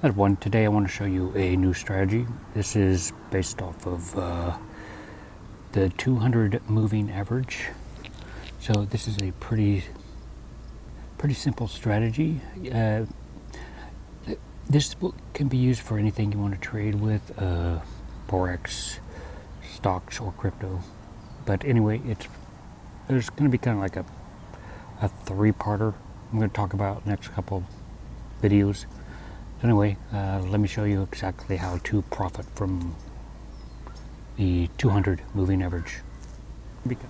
Everyone, today I want to show you a new strategy. This is based off of the 200 moving average. So this is a pretty simple strategy. This can be used for anything you want to trade with, Forex, stocks, or crypto. But anyway, there's going to be kind of like a three-parter I'm going to talk about in the next couple videos. So anyway, let me show you exactly how to profit from the 200 moving average.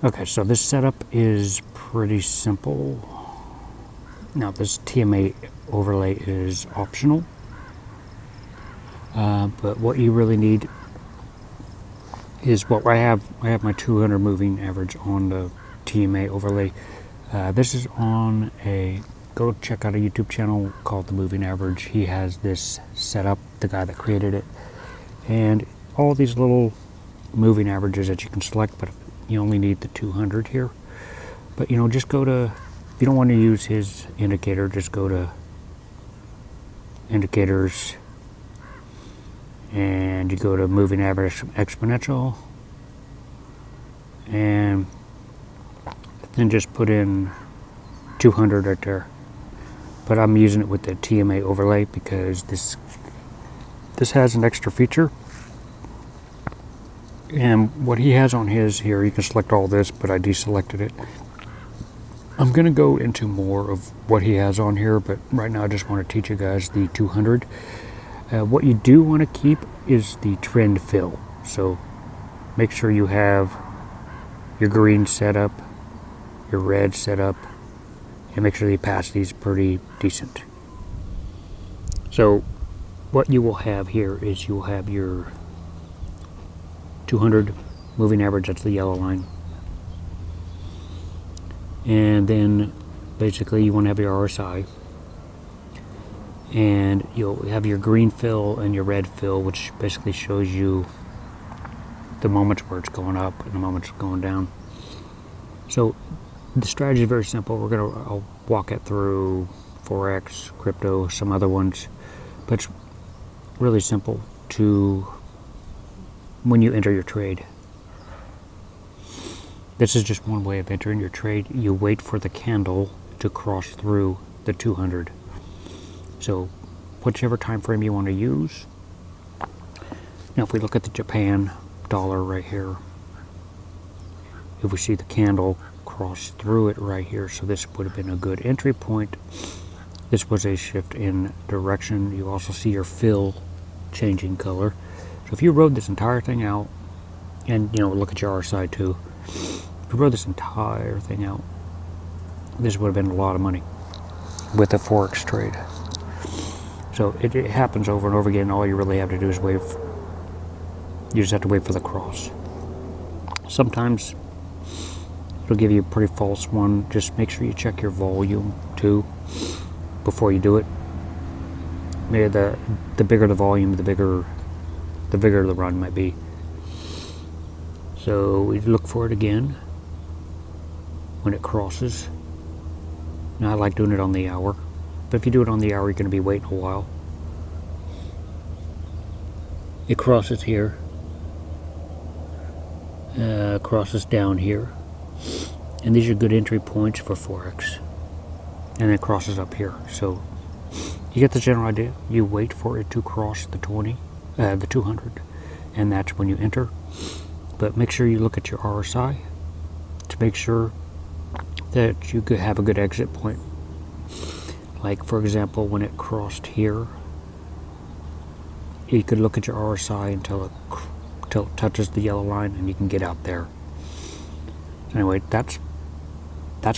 Okay, so this setup is pretty simple. Now this TMA overlay is optional, but what you really need is what I have my 200 moving average on the TMA overlay. This is on go check out a YouTube channel called The Moving Average. He has this set up, the guy that created it, and all these little moving averages that you can select, but you only need the 200 here. But just go to, if you don't want to use his indicator, just go to indicators and you go to moving average exponential and then just put in 200 right there. But I'm using it with the TMA overlay because this has an extra feature. And what he has on his here, you can select all this, but I deselected it. I'm going to go into more of what he has on here, but right now I just want to teach you guys the 200. What you do want to keep is the trend fill. So make sure you have your green set up, your red set up, and make sure the opacity is pretty decent. So what you will have here is you will have your 200 moving average, that's the yellow line. And then basically you want to have your RSI. And you'll have your green fill and your red fill, which basically shows you the moments where it's going up and the moments it's going down. So the strategy is very simple. I'll walk it through Forex, crypto, some other ones, but it's really simple when you enter your trade. This is just one way of entering your trade. You wait for the candle to cross through the 200. So whichever time frame you want to use. Now if we look at the Japan dollar right here, if we see the candle cross through it right here, so this would have been a good entry point. This was a shift in direction. You also see your fill changing color. So if you rode this entire thing out, and look at your RSI too, if you rode this entire thing out, this would have been a lot of money with a Forex trade. So it happens over and over again. All you really have to do is wait. You just have to wait for the cross. Sometimes it'll give you a pretty false one. Just make sure you check your volume too before you do it. Maybe the bigger the volume, the bigger the run might be. So we look for it again when it crosses. Now I like doing it on the hour, but if you do it on the hour, you're going to be waiting a while. It crosses here, crosses down here, and these are good entry points for Forex. And it crosses up here. So you get the general idea. You wait for it to cross the 200, and that's when you enter. But make sure you look at your RSI to make sure that you could have a good exit point. Like for example, when it crossed here, you could look at your RSI until it touches the yellow line, and you can get out there. So anyway, that's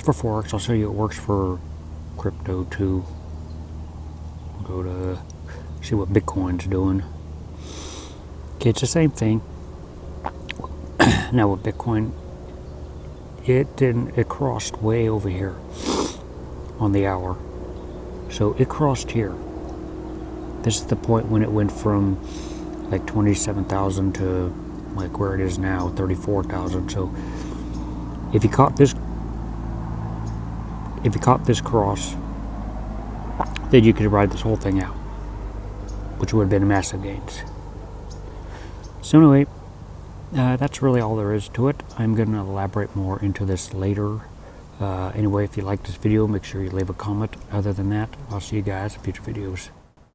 for Forex. I'll show you it works for crypto too. We'll go to see what Bitcoin's doing. Okay, it's the same thing. Now with Bitcoin, it crossed way over here on the hour. So it crossed here. This is the point when it went from like 27,000 to like where it is now, 34,000. So if you caught this cross, then you could ride this whole thing out. which would have been massive gains. So anyway, that's really all there is to it. I'm going to elaborate more into this later. Anyway, if you like this video, make sure you leave a comment. Other than that, I'll see you guys in future videos.